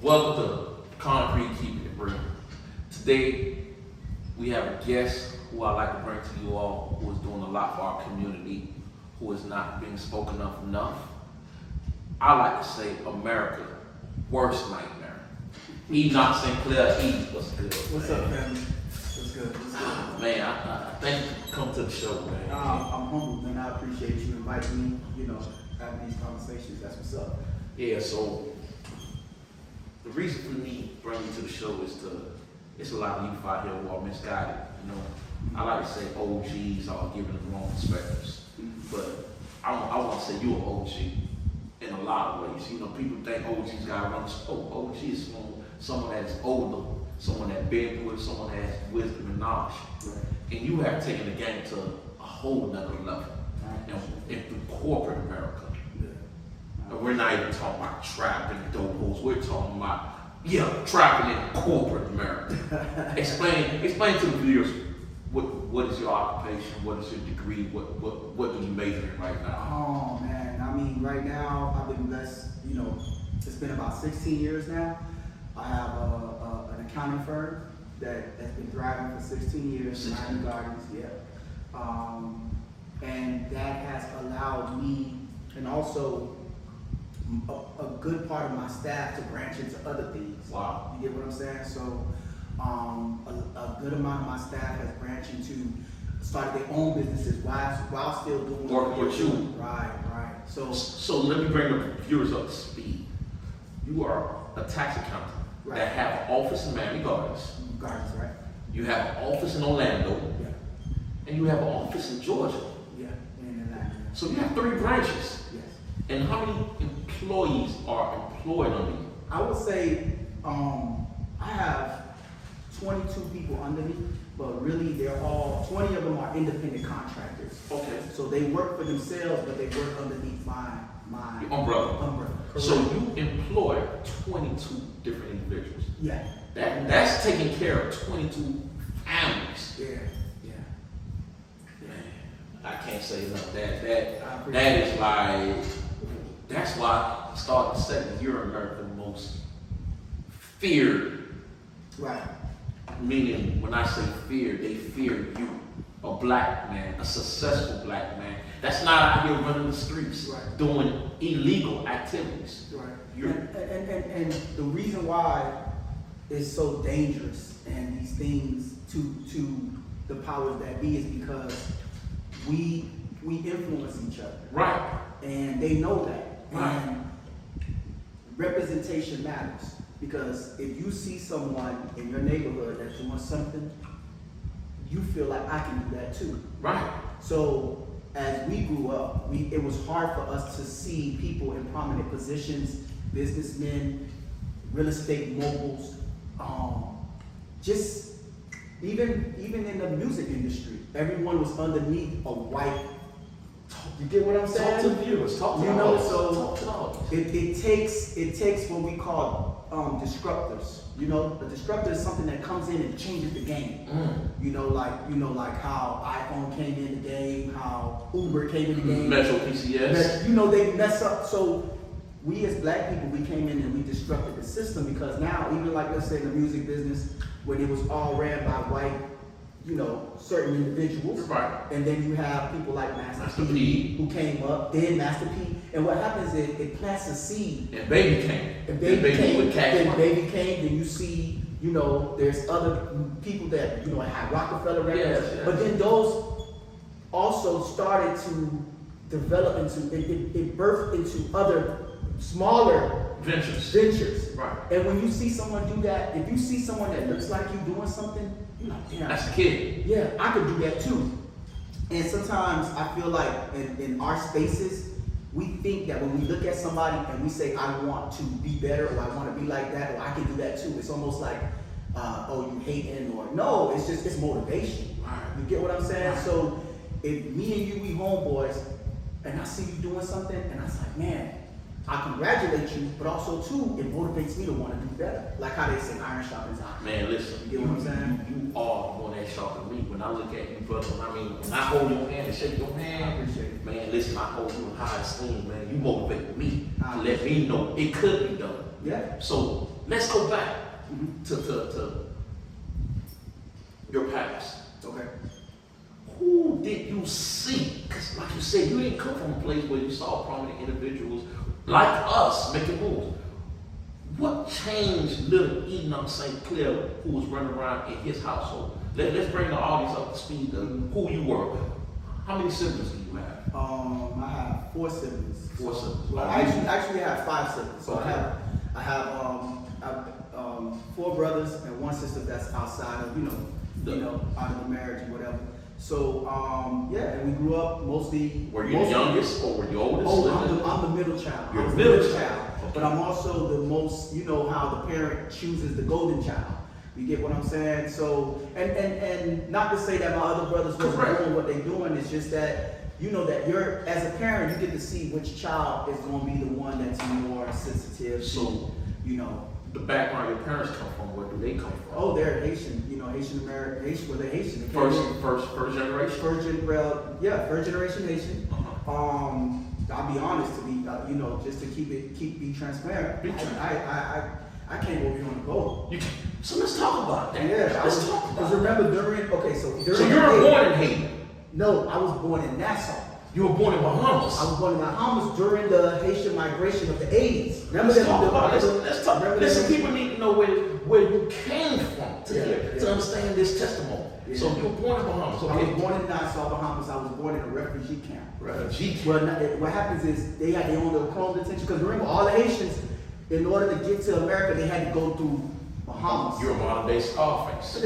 Welcome to Concrete Keeping It Real. Today, we have a guest who I like to bring to you all, who is doing a lot for our community, who is not being spoken of enough. I like to say America's worst nightmare. Enoch St. Clair, what's good? What's up, family? What's good? What's good? Man, I thank you for coming to the show, man. I'm humbled, man. I appreciate you inviting me, having these conversations. That's what's up. Yeah, so the reason for me bringing you to the show is it's a lot of youth out here who are misguided, I like to say OGs are giving them wrong perspectives, but I want to say you're an OG in a lot of ways. People think OGs gotta run the show. OG is someone that's older, someone that's been through it, someone that has wisdom and knowledge. Right. And you have taken the game to a whole nother level. And through corporate America. And we're not even talking about trapping dopos. We're talking about, trapping in corporate America. Explain to the viewers what is your occupation, what is your degree, what do you major in right now? Oh, man. I mean, right now, I've been blessed, it's been about 16 years now. I have an accounting firm that's been thriving for 16 years, Miami Gardens, and that has allowed me, and also a good part of my staff, to branch into other things. Wow. You get what I'm saying? So a good amount of my staff has branched into, started their own businesses while still doing working with you. Right. So let me bring the viewers up to speed. You are a tax accountant that have an office in Miami Gardens. Gardens, right? You have an office in Orlando. Yeah. And you have an office in Georgia. Yeah, in Atlanta. So you have 3 branches. Yes. And how many employees are employed under you? I would say I have 22 people under me, but really they're all, 20 of them are independent contractors. Okay. So they work for themselves, but they work underneath my Your umbrella. umbrella. So you employ 22 different individuals. Yeah. That's taking care of 22 families. Yeah. Man, I can't say enough. That is like, that's why I started to say that you're America's most feared. Right. Meaning, when I say fear, they fear you. A black man, a successful black man. That's not out here running the streets, doing illegal activities. Right. And the reason why it's so dangerous and these things to the powers that be is because we influence each other. Right. And they know that. Right. And representation matters. Because if you see someone in your neighborhood that's doing something, you feel like I can do that too. Right. So as we grew up, it was hard for us to see people in prominent positions, businessmen, real estate moguls, just even in the music industry, everyone was underneath a white. You get what I'm saying? Talk to the viewers. Talk to the audience. It takes what we call disruptors. A disruptor is something that comes in and changes the game. Like how iPhone came in the game, how Uber came in the game. Metro PCS. They mess up. So we as black people, we came in and we disrupted the system, because now, even like, let's say, the music business, when it was all ran by white, certain individuals. Right. And then you have people like Master P who came up, then Master P. And what happens is it plants a seed. And Baby came. And Baby came. With cash Then money. Baby came. Then you see, there's other people that, had Rockefeller records. Yes. But then those also started to develop into, it birthed into other smaller ventures. Right. And when you see someone do that, if you see someone that looks like you doing something, you're like, damn. That's a kid. Yeah, I could do that too. And sometimes I feel like in our spaces, we think that when we look at somebody and we say, I want to be better, or I want to be like that, or I can do that too, it's almost like, you hating, or no, it's motivation. Right. You get what I'm saying? Right. So if me and you, we homeboys, and I see you doing something, and I was like, man, I congratulate you, but also too, it motivates me to want to do better. Like how they say iron sharpens iron. Man, listen. You get what I'm saying? You are one that sharper than me. When I look at you, brother, when I hold your hand and shake your hand, I appreciate it. Man, listen, I hold you in high esteem, man. You motivate me I to let me know it could be done. Yeah. So let's go back to your past. Okay. Who did you see? Because like you said, you didn't come from a place where you saw prominent individuals like us making moves. What changed little Enoch St. Clair who was running around in his household? Let's bring the audience up to speed of who you were. How many siblings do you have? I have 4 siblings. Four siblings. Well, I actually have 5 siblings. So Okay. I have 4 brothers and 1 sister that's outside of out of the marriage and whatever. So yeah, and we grew up mostly. Were you the youngest or were you oldest? Oh, I'm the middle child. You're I was the middle child. Okay. But I'm also the most. You know how the parent chooses the golden child. You get what I'm saying? So and not to say that my other brothers wasn't doing what they're doing. It's just that you know that you're as a parent you get to see which child is going to be the one that's more sensitive. So the background your parents come from, where do they come from? Oh, they're Haitian, Haitian American, Haitian, well, they're Haitian. First generation? First generation Haitian. Uh-huh. I'll be honest to be, just to be transparent. I came over here on a boat. So let's talk about that. Yeah, let's talk about because remember during So you were born in Haiti? No, I was born in Nassau. You were born in Bahamas? I was born in Bahamas during the Haitian migration of the 80s. Remember Let's talk about it. Let's talk. Listen, people need to know where you came from to understand this testimony. Yeah. So you were born in Bahamas. Okay. I was born in Nassau, Bahamas. I was born in a refugee camp. Refugee camp. Well, what happens is they had their own little home detention. Because remember, all the Haitians, in order to get to America, they had to go through Bahamas. You're a modern day Scarface.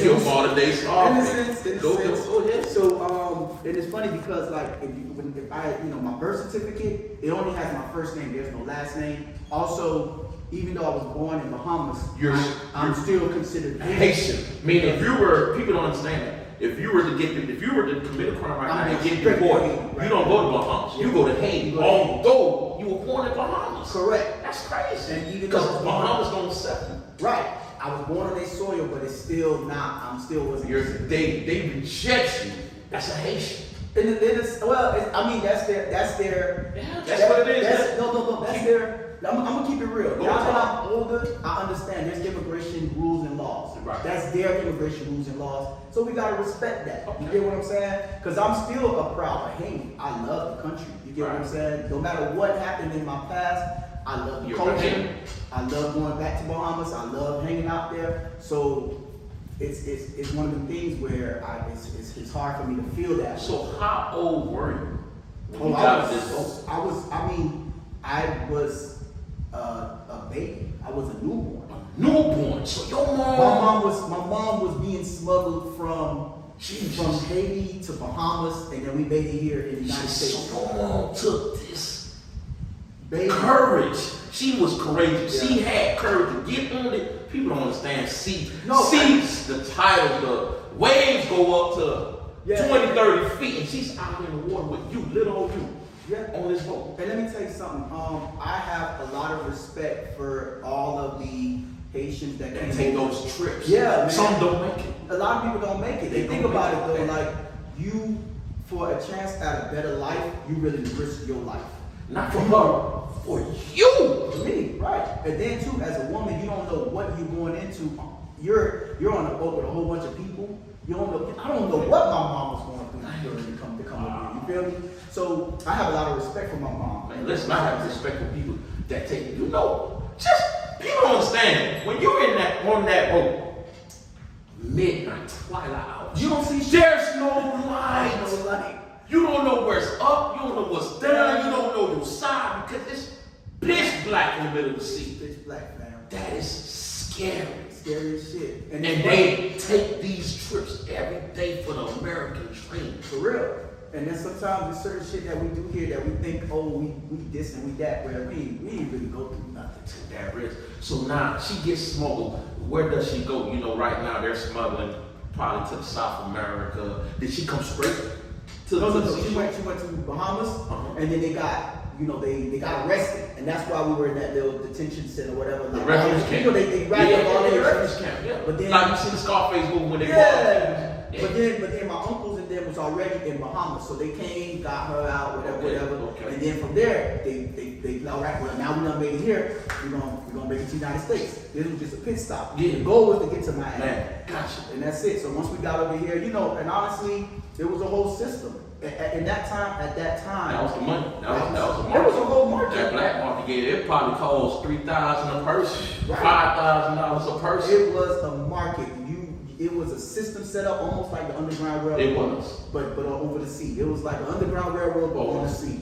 You're a modern day Scarface. In a sense. So, and it's funny because like if I my birth certificate, it only has my first name. There's no last name. Also, even though I was born in Bahamas, I'm still considered Haitian. Meaning, people don't understand that. If you were to commit a crime right now and get deported, you don't go to Bahamas. You go to Haiti. Although you were born in Bahamas. Correct. That's crazy. And even because though Bahamas don't accept you. Right. I was born on their soil, but it's still not. I'm still wasn't. They reject you. That's a Haitian. And that's their. Yeah, that's what it is. No. That's their. I'm gonna keep it real. Now that I'm older, I understand there's immigration rules and laws. Right. That's their immigration rules and laws. So we gotta respect that. Okay. You get what I'm saying? Because I'm still a proud Bahamian. I love the country. You get what I'm saying? No matter what happened in my past, I love the culture. I love going back to Bahamas. I love hanging out there. So it's one of the things where it's hard for me to feel that. So how old were you when you got this boat? I was a baby. I was a newborn. Newborn. So your My mom was being smuggled from Haiti to Bahamas, and then we made it here in the United States. So your mom took this courage. She was courageous. Yeah. She had courage to get on it. People don't understand. See the title. The waves go up to 20, 30 feet, and she's out in the water with you, little old you. Yeah, on this boat. And let me tell you something. I have a lot of respect for all of the Haitians that can take those trips. Yeah, man. Some don't make it. A lot of people don't make it. They think about it though, like you, for a chance at a better life, you really risk your life. Not for her, for you. For me, right? And then too, as a woman, you don't know what you're going into. You're on a boat with a whole bunch of people. You don't know. I don't know what my mom was going through during to come over here. You feel me? So I have a lot of respect for my mom. Man, listen, I have respect for people that take, just people don't understand. When you're on that boat, midnight, twilight hours, you don't see there's no light. You don't know where it's up, you don't know what's down, you don't know your side because it's pitch black in the middle of the sea. Pitch black, man. That is scary. Scary as shit. And they take these trips every day for the American dream. For real. And then sometimes there's certain shit that we do here that we think, we this and we that, where we ain't really go through nothing. To that risk. So now she gets smuggled. Where does she go? Right now they're smuggling probably to South America. Did she come straight to No. She went to Bahamas, and then they got they got arrested, and that's why we were in that little detention center, whatever. The refugee camp. They wrapped up all the refugee camp. Yeah. But then like you see the Scarface movie when they But then my uncles and them was already in Bahamas, so they came, got her out, whatever. Okay. And then from there, they all right. Well, now we done made it here. We're gonna make it to the United States. This was just a pit stop. Yeah. The goal was to get to Miami. Man, gotcha. And that's it. So once we got over here, and honestly, there was a whole system. At that time, That was the money. That was the market. There was a whole market. That black market, yeah, it probably cost $3,000 a person, Right. $5,000 a person. It was a market. It was a system set up almost like the Underground Railroad. It was. But over the sea. It was like an Underground Railroad, but on the sea.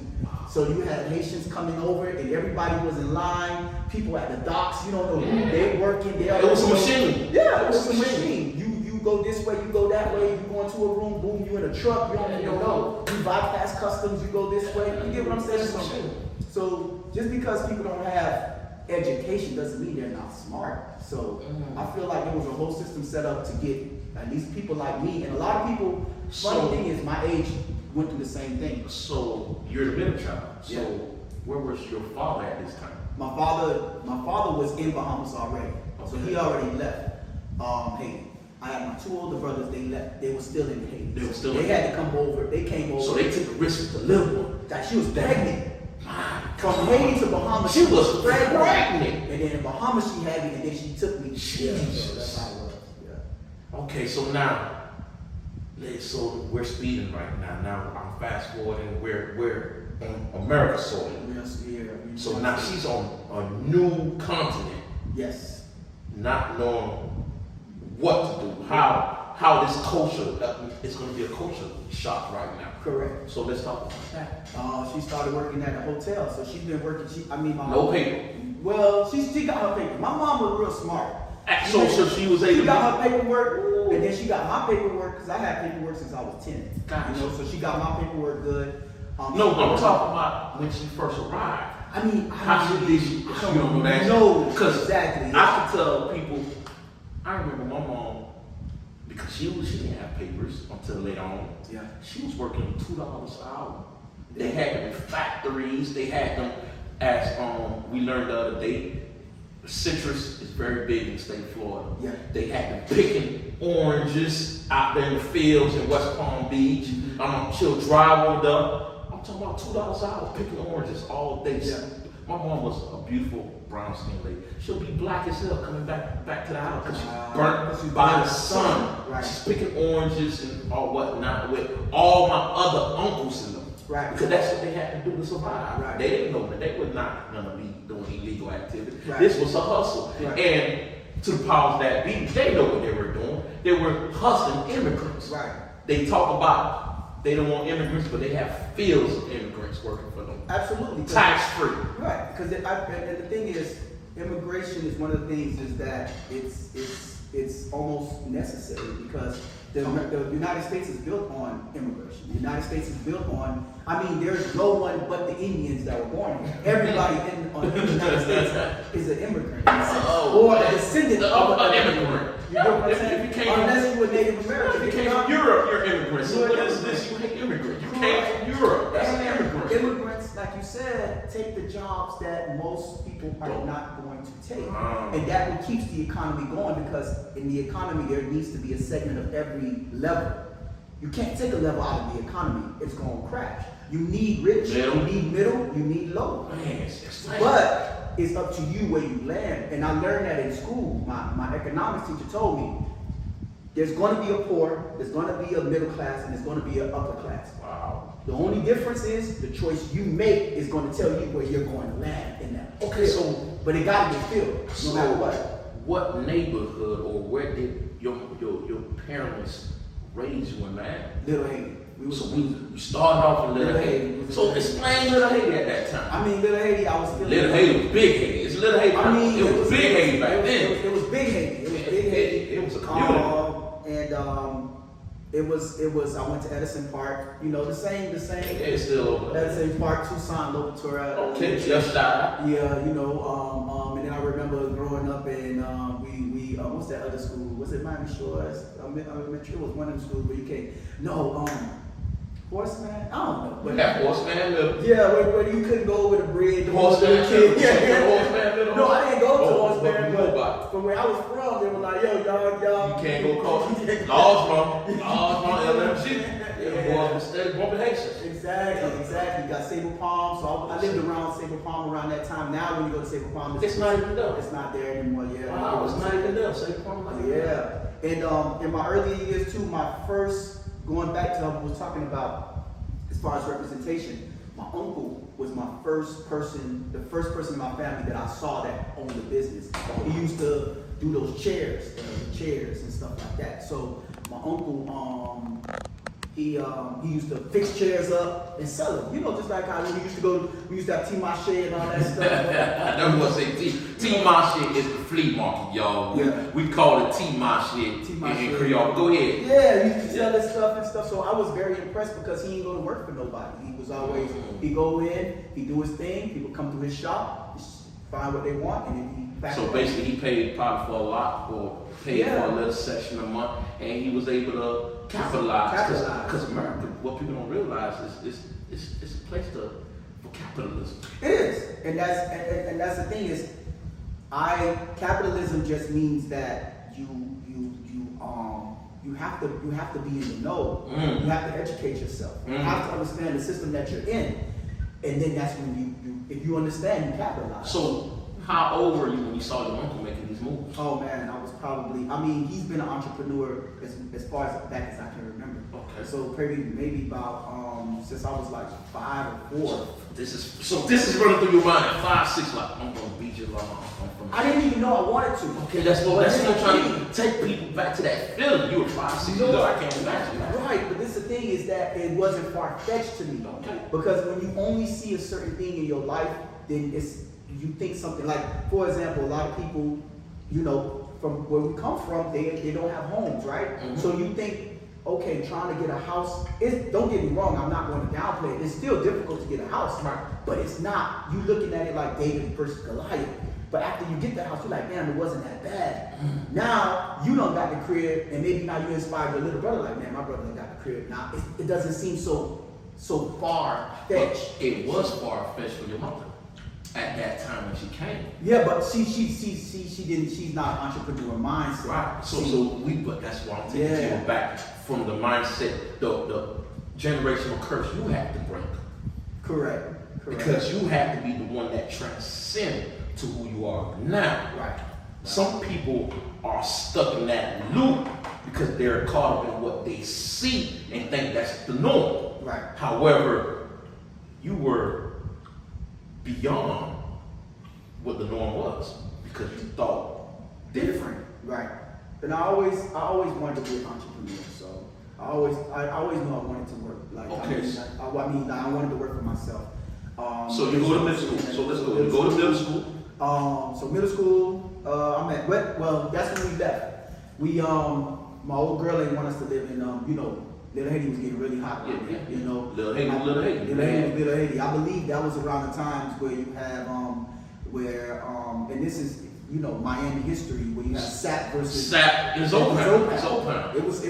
So you had Haitians coming over, and everybody was in line. People at the docks, you don't know who they working. It was a machine. Yeah, it was a machine. You go this way, you go that way. You go into a room, boom, you in a truck. You don't even know. You bypass customs, you go this way. You get what I'm saying? So just because people don't have education doesn't mean they're not smart. So I feel like there was a whole system set up to get at least people like me, and a lot of people. Funny thing is, my age went through the same thing. So you're the middle child. So Yeah. where was your father at this time? My father was in Bahamas already, so he already left Haiti. I had my two older brothers. They left. They were still in Haiti. They were still They in had to come over. They came over. So they took a risk with the little one. That she was pregnant. My From God. Haiti to Bahamas, She was pregnant. And then in Bahamas, she had me, and then she took me. Jesus. So that's how it was. Yeah. Okay, so now, so we're speeding right now. Now I'm fast forwarding. We're on America soil. Yes, yeah. So now she's on a new continent, Yes. not knowing what to do, how this culture, it's going to be a culture shock right now. Correct. So let's talk about that. She started working at a hotel, so she's been working. No paper. Well, she got her paper. My mom was real smart. So she was able She to. got her paperwork, and then she got my paperwork because I had paperwork since I was 10. Gotcha. So she got my paperwork good. No, I'm talking about when she first arrived. I mean, How she did she? You don't know that? No, Because exactly. I can tell people. I remember my mom because she didn't have papers until later on. Yeah. She was working $2 an hour. They had them in factories. They had them as we learned the other day. Citrus is very big in the state of Florida. Yeah. They had them picking oranges out there in the fields in West Palm Beach. She'll drive over there. I'm talking about $2 an hour picking oranges all day. Yeah. My mom was a beautiful brown skinned lady. She'll be black as hell coming back to the house because she's burnt by the sun. Right. She's picking oranges and all whatnot with all my other uncles in them. Right. Because that's what they had to do to survive. Right. They didn't know that they were not going to be doing illegal activity. Right. This was a hustle. Right. And to the powers that be, they know what they were doing. They were hustling immigrants. Right. They talk about they don't want immigrants, but they have fields of immigrants working for them. Absolutely. Tax free. Right. Because and the thing is, immigration is one of the things is that it's almost necessary because the United States is built on immigration. The United States is built on. I mean, there's no one but the Indians that were born here. Everybody in the United States is an immigrant, or a descendant of an immigrant. You know what I'm saying? Unless you're a Native American. If you came from Europe, you're immigrant. So what is this? You hate immigrant. You came from Europe. That's an immigrant. Immigrants, like you said, take the jobs that most people are not going to take. And that what keeps the economy going because in the economy there needs to be a segment of every level. You can't take a level out of the economy. It's going to crash. You need rich, you need middle, you need low. But it's up to you where you land. And I learned that in school. My economics teacher told me there's going to be a poor, there's going to be a middle class, and there's going to be an upper class. Wow. The only difference is the choice you make is going to tell you where you're going to land in that. Okay, so but it got to get filled, no matter what. What neighborhood or where did your parents raise you in, man? Little Haiti. We started off in Little Haiti. So explain Little Haiti at that time. I mean, Little Haiti, I was still. Little Haiti was big Haiti. It's Little Haiti. I mean, it was big Haiti back then. It was big Haiti. It was big Haiti. It was a community. It was. I went to Edison Park. You know, the same. Yeah, it's still over there. Edison Park, Tucson, Locatora. Okay, just died. Yeah, you know, and then I remember growing up in we what's that other school? Was it Miami Shores? I'm sure it was one of them schools where you came. No, Horseman? I don't know. But Yeah, Horseman Middle. yeah, where you couldn't go over the bridge. Horseman Middle. Yeah. Horseman Middle. No, I didn't go to Oh, Horseman nobody. From where I was from, they were like, yo, y'all. You can't go call laws wrong, LMG. Yeah, boys were steady bumping Haitians. Exactly. You got Sable Palm, so I lived around Sable Palm around that time. Now when you go to Sable Palm, It's not even there. It's not there anymore, yeah. Wow, it's not even there. Sable Palm, like yeah. And in my early years too, my first, going back to what I was talking about, as far as representation, my uncle was my first person, the first person in my family that I saw that owned a business. He used to do those chairs and stuff like that. So my uncle, he used to fix chairs up and sell them. You know, just like how we used to have T-Mache and all that stuff. I never want to say T-Mache is the flea market, y'all. Yeah. We call it T-Mache in Creole. Go ahead. Yeah, he used to sell this stuff and stuff. So I was very impressed because he didn't go to work for nobody. He was always, he go in, he do his thing, people come to his shop, find what they want, and then he back. So basically he paid probably for a lot or paid for a little section a month, and he was able to capitalize. Because America, what people don't realize is it's a place for capitalism. It is, and that's the thing is, capitalism just means that you have to be in the know. You have to educate yourself. You have to understand the system that you're in, and then that's when if you understand, you capitalize. So how old were you when you saw your uncle making these moves? Oh man, I was probably, he's been an entrepreneur as far as back as I can remember. Okay. So maybe about since I was like 5 or 4. This is running through your mind at 5, 6, like I'm gonna beat you like I'm from. I didn't even know I wanted to. Okay, that's what I'm trying to take people back to that feeling. You were 5, 6 years old. I can't imagine that. Right, but this the thing is that it wasn't far-fetched to me. Okay. Because when you only see a certain thing in your life, then you think something like, for example, a lot of people, you know, from where we come from, they don't have homes, right? Mm-hmm. So you think, okay, trying to get a house, don't get me wrong, I'm not going to downplay it. It's still difficult to get a house, right? But it's not, you looking at it like David versus Goliath. But after you get the house, you're like, man, it wasn't that bad. Now, you done got the crib, and maybe now you inspired your little brother, like, man, my brother done got the crib. Now, it doesn't seem so far-fetched. It was far-fetched for your mother at that time when she came. Yeah, but she didn't. She's not an entrepreneur mindset. Right. But that's why I'm taking you back from the mindset, the generational curse you have to break. Correct. Because you have to be the one that transcends to who you are now. Right. Some people are stuck in that loop because they're caught up in what they see and think that's the norm. Right. However, you were beyond what the norm was because you thought different. Right. And I always wanted to be an entrepreneur. So I always knew I wanted to work. Like okay. I wanted to work for myself. So you go to middle school. So let's go. You go to middle school. So middle school, that's when we left. My old girl didn't want us to live in, Little Haiti was getting really hot. You know. Little Haiti. Little Haiti. I believe that was around the times where you have, and this is, Miami history, where you have SAP versus. SAP is open. It was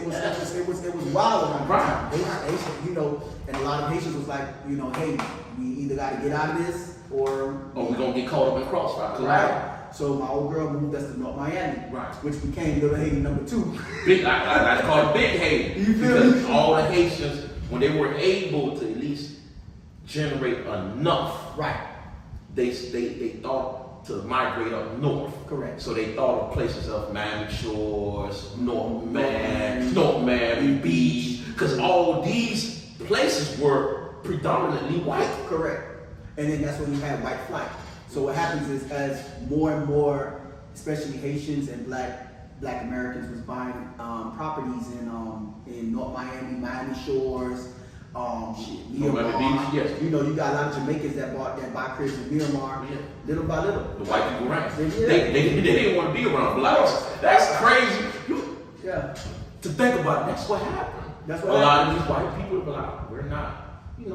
wild around the time. Haitians, and a lot of Haitians was like, hey, we either got to get out of this or we're gonna get caught up in crossfire. Right. So my old girl moved us to North Miami, which became Little Haiti number 2. I call it Big Haiti. You feel me? All the Haitians, when they were able to at least generate enough, they thought to migrate up north. Correct. So they thought of places of Miami Shores, North Miami Beach, because all these places were predominantly white. Correct. And then that's when you had white flight. So what happens is, as more and more, especially Haitians and Black Americans, was buying properties in North Miami, Miami Shores, Miami Beach, yes. You got a lot of Jamaicans that buy cribs in Miramar, little by little. The white people ran. They didn't want to be around blacks. That's crazy. To think about it, that's what happened. That's what a lot of these white people were like, we're not. We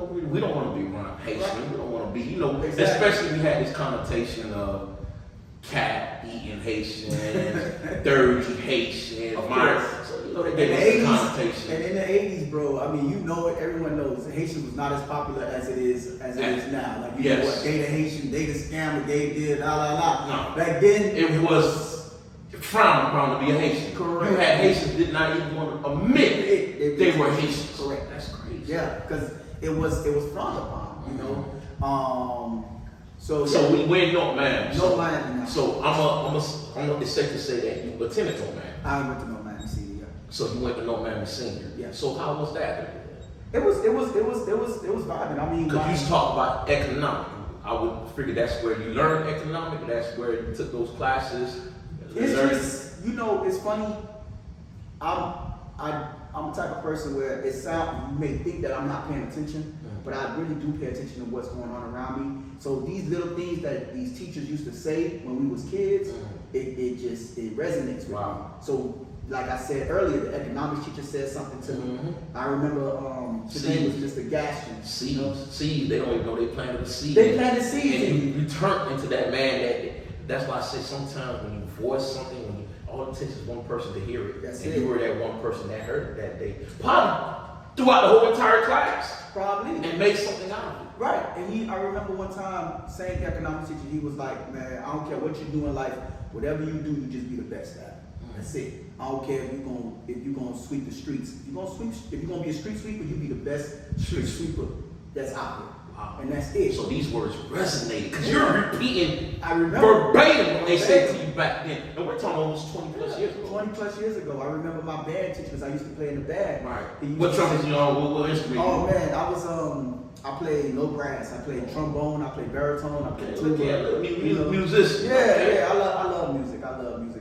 don't want to be around Haitian. We don't want to be, exactly. Especially we had this connotation of cat eating Haitian, dirty Haitian. So, know, they In gave the us the 80s, connotation. and in the 80s, bro, I mean, you know it, everyone knows Haitian was not as popular as it is now. Like, you know what, data Haitian, data scammer, gay did, la la la. No. Back then, It was frowned upon to be a Haitian. Correct. You had Haitians did not even want to admit they were Haitians. Correct. That's crazy. Yeah, because it was frowned upon, you know. So we went North Miami. No Miami now. So it's safe to say that you attended North Miami. I went to North Miami City. Yeah. So you went to North Miami Senior. Yeah. So how was that? It was vibing. I mean, Because you talk about economic. I would figure that's where you learned economic. That's where you took those classes. It's just, you know, it's funny. I'm the type of person where you may think that I'm not paying attention, but I really do pay attention to what's going on around me. So these little things that these teachers used to say when we was kids, it resonates with me. So like I said earlier, the economics teacher said something to me. I remember his name was Mr. Gaston. Seeds, they don't even know they planted a seed. They planted seeds. And you turn into that man that's why I say sometimes when you voice something, all it takes is one person to hear it. That's and it. You were that one person that heard it that day. Probably throughout the whole entire class. Probably. And made something out of it. Right. And I remember one time, same economics teacher, he was like, man, I don't care what you do in life, whatever you do, you just be the best at it. That's it. I don't care if you're gonna sweep the streets. If you're gonna be a street sweeper, you be the best street sweeper that's out there. Wow. And that's it. So these words resonated because you're repeating I remember verbatim what they said to you back then. And we're talking almost 20 plus years ago. 20 plus years ago. I remember my band teacher because I used to play in the band. Right. He used What to trumpets say- you on? What instrument? Oh man, I played no brass. I played trombone. I played baritone. I played tuba. Musician. Yeah. I love music.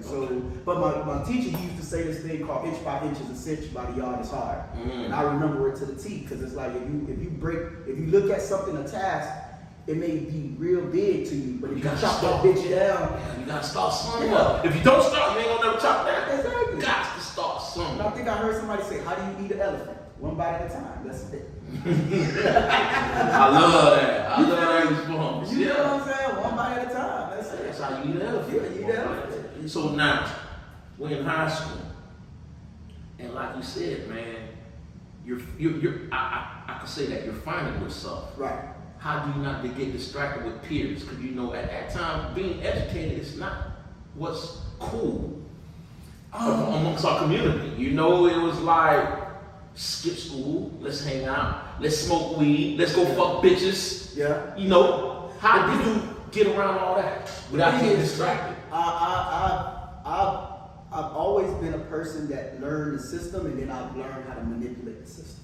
So, but my teacher, he used to say this thing called inch by inch is a cinch, by the yard is hard. And I remember it to the T because it's like if you look at something, a task, it may be real big to you, but if you chop that bitch down, you gotta start somewhere. If you don't start, you ain't gonna never chop down. Exactly. You got to start And somewhere. I think I heard somebody say, "How do you eat an elephant? One bite at a time." That's it. I love that. I love that response. You know what I'm saying? One bite at a time. That's it. That's how you eat an elephant. Yeah, you eat an elephant. So now, we're in high school, and like you said, man, I could say that you're finding yourself. Right. How do you not to get distracted with peers? Because you know at that time, being educated is not what's cool amongst our community. You know, it was like skip school, let's hang out, let's smoke weed, let's go fuck bitches. Yeah. You know, how did you get around all that without getting distracted? I've always been a person that learned the system, and then I've learned how to manipulate the system.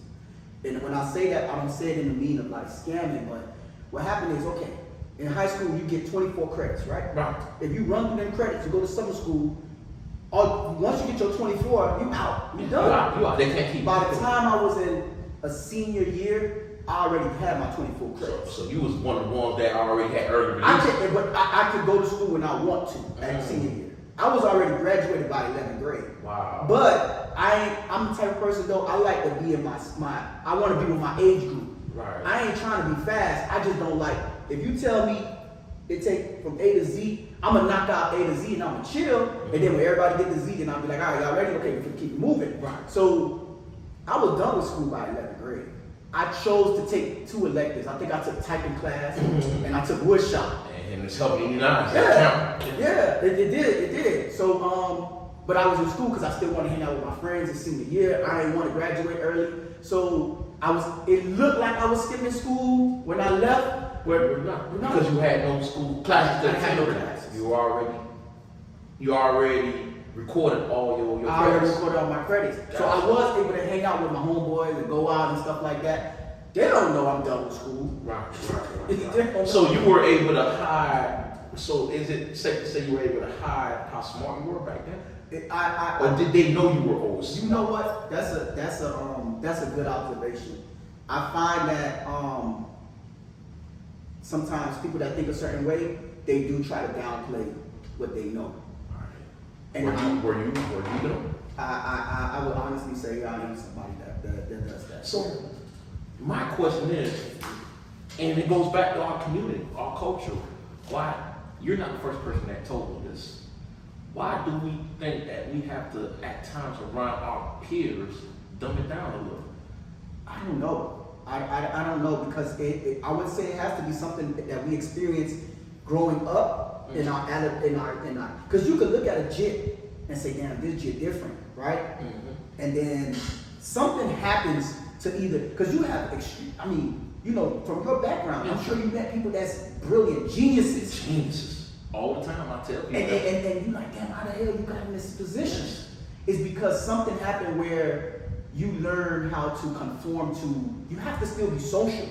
And when I say that, I don't say it in the meaning of like scamming, but what happened is, okay, in high school you get 24 credits, right? Right. If you run through them credits, you go to summer school, once you get your 24, you out, you done. You out. They can't keep. By the time I was in a senior year, I already had my 24 credits. So you was one of the ones that already had early I release. could go to school when I want to at senior year. I was already graduated by 11th grade. Wow. But I'm the type of person though, I like to be in I want to be with my age group. Right. I ain't trying to be fast. I just don't like, if you tell me it take from A to Z, I'm going to knock out A to Z and I'm going to chill. And then when everybody get to Z, then I'll be like, all right, y'all ready? Okay, we can keep moving. Right. So I was done with school by 11th grade. I chose to take 2 electives. I think I took typing class and I took wood shop. And it's helping you now. Yeah, it did. So, but I was in school because I still want to hang out with my friends in senior year. I didn't want to graduate early. So it looked like I was skipping school when I left. Well, not because you had no school classes. I had no classes. You already recorded all your I already credits. recorded all my credits. So I was able to hang out with my homeboys and go out and stuff like that. They don't know I'm done with school. Right. So you were able to hide. So is it safe to say you were able to hide how smart you were back then? Or did they know you were old? You know what? That's a good observation. I find that sometimes people that think a certain way, they do try to downplay what they know. And were you though? I would honestly say I am somebody that does that. So my question is, and it goes back to our community, our culture. Why you're not the first person that told me this, why do we think that we have to, at times around our peers, dumb it down a little? I don't know. I don't know because I would say it has to be something that we experience growing up in our because you could look at a jit and say, damn, this jit different, right? And then something happens to either, because you have extreme, I mean, you know, from your background, I'm sure you met people that's brilliant, geniuses. Geniuses. All the time, I tell people. And you're like, damn, how the hell you got in this position? It's because something happened where you learn how to conform to, you have to still be social.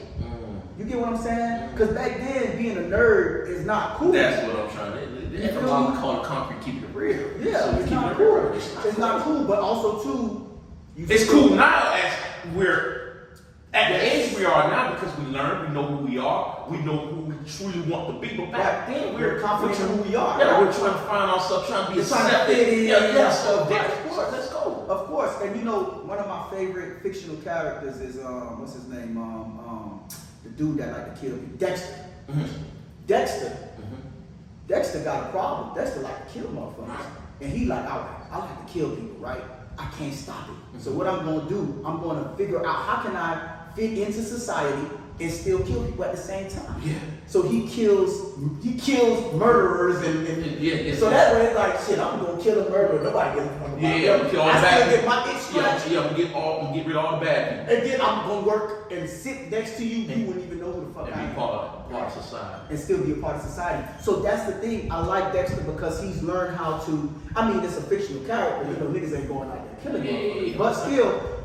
You get what I'm saying? Because back then, being a nerd is not cool. That's what I'm trying to, that's what I call it concrete, keeping it real. Yeah, so it's not cool. It's not cool, but also too, it's cool now as we're at the age we are now because we learn, we know who we are, we know who we truly want to be. But back then, we're confident in who we are. Yeah, we're trying to find ourselves, trying to be accepted. Yeah, stuff. Of course, let's go. Of course, and you know, one of my favorite fictional characters is what's his name? The dude that like to kill people, Dexter. Dexter. Dexter got a problem. Dexter like to kill motherfuckers, and he like, I like to kill people, right? I can't stop it. So what I'm gonna do, I'm gonna figure out how can I fit into society and still kill people at the same time. Yeah. So he kills murderers and so that way it's like, shit, I'm gonna kill a murderer. Nobody gives a fuck about him. I still get my itch scratched. Yeah, I'm gonna get rid of all the bad people. And then I'm gonna work and sit next to you. You wouldn't even know who the fuck I am. And be part of society. And still be a part of society. So that's the thing. I like Dexter because he's learned how to. I mean, it's a fictional character. You know, niggas ain't going like that killing motherfuckers. But still,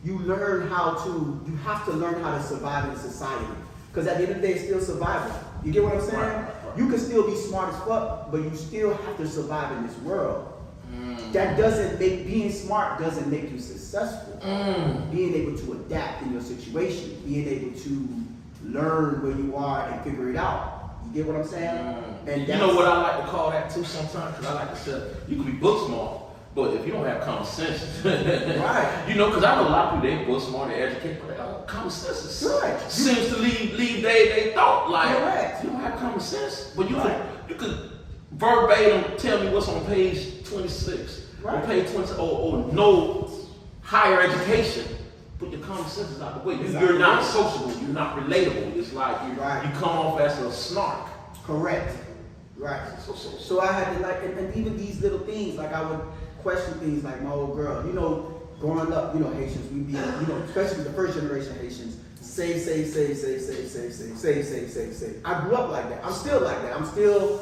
you learn how to. You have to learn how to survive in society. Because at the end of the day, it's still survival. You get what I'm saying? Right. You can still be smart as fuck, but you still have to survive in this world. That doesn't make, being smart doesn't make you successful. Being able to adapt in your situation, being able to learn where you are and figure it out. You get what I'm saying? And you know what I like to call that too sometimes? Because I like to say, you can be book smart, but if you don't have common sense, right? You know, because I know a lot of people, they book smart, they educate, but they don't common sense seems to leave they thought like. Correct. You don't have common sense, but you could verbatim tell me what's on page 26 or page 20 or no higher education. But your common sense is out the way. You're not sociable. You're not relatable. It's like you come off as a snark. Correct. Right. So I had to like, and even these little things, like I would question things like my old girl. You know, growing up, you know, Haitians, we be, you know, especially the first generation Haitians, save. I grew up like that. I'm still like that. I'm still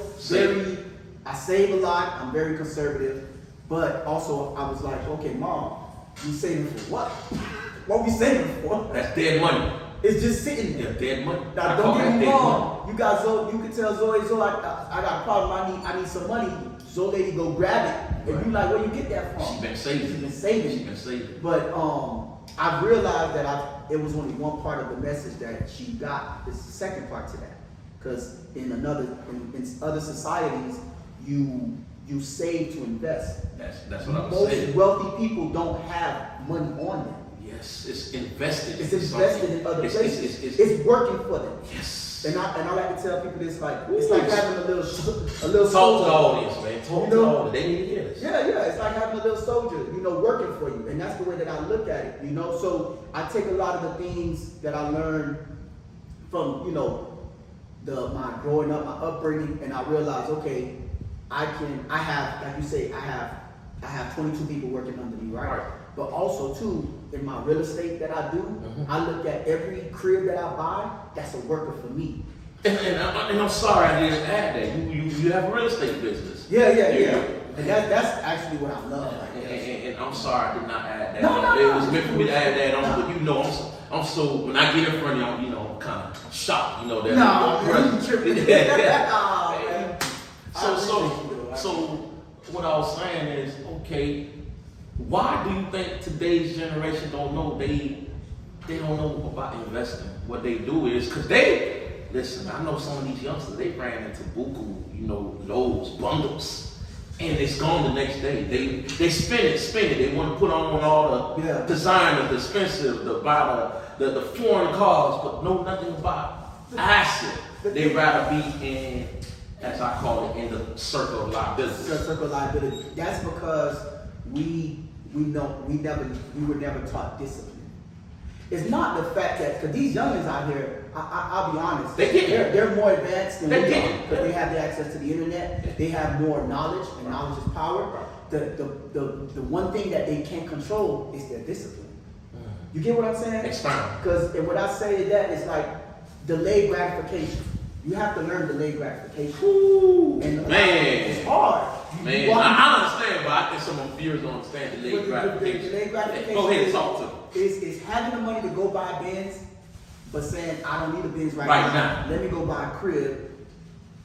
I save a lot. I'm very conservative. But also, I was like, okay, Mom, you saving for what? What we saving for? That's dead money. It's just sitting there. Yeah, dead money. Now, don't get me wrong. You got Zoe. You can tell Zoe, I got a problem. I need some money. Zoe lady go grab it. And you like, where you get that from? She's been saving. But I've realized that it was only one part of the message that she got. It's the second part to that. Because in other societies, you save to invest. That's what I was saying. Most wealthy people don't have money on them. Yes, it's invested. It's invested in other places. It's working for them. Yes. And I like to tell people this, like it's like having a little talk soldier. To the audience, man. Talk to the audience. They need to hear this. Yeah. It's like having a little soldier, you know, working for you, and that's the way that I look at it. You know, so I take a lot of the things that I learned from, you know, my growing up, my upbringing, and I realize, okay, I have, like you say, I have 22 people working under me, right? But also too, in my real estate that I do, I look at every crib that I buy, that's a worker for me. And I'm sorry I didn't add that. You have a real estate business. Yeah. And that's actually what I love. And I'm sorry I did not add that. No. It was meant for me to add that on, but you know, I'm so when I get in front of you, you know, I'm kind of shocked, you know, that I'm tripping. So what I was saying is, okay, why do you think today's generation don't know? They don't know about investing. What they do is, because listen, I know some of these youngsters, they ran into buku, you know, loads, bundles, and it's gone the next day. They spend it. They want to put on all the designers, the expensive, buy the foreign cars, but know nothing about asset. They rather be in as I call it, in the circle of liability. Circle of liability. That's because we were never taught discipline. It's not the fact that, because these youngins out here, I'll be honest, they're more advanced than we are, because they have the access to the internet, they have more knowledge, and knowledge is power. The one thing that they can't control is their discipline. You get what I'm saying? Expound. Because what I say to that is like delayed gratification. You have to learn delayed gratification. Ooh, and man, it's hard. Man, I understand, but I think some of viewers don't understand delayed gratification. Delayed gratification. Go ahead and talk to them. Is having the money to go buy a Benz, but saying I don't need a Benz right now. Let me go buy a crib.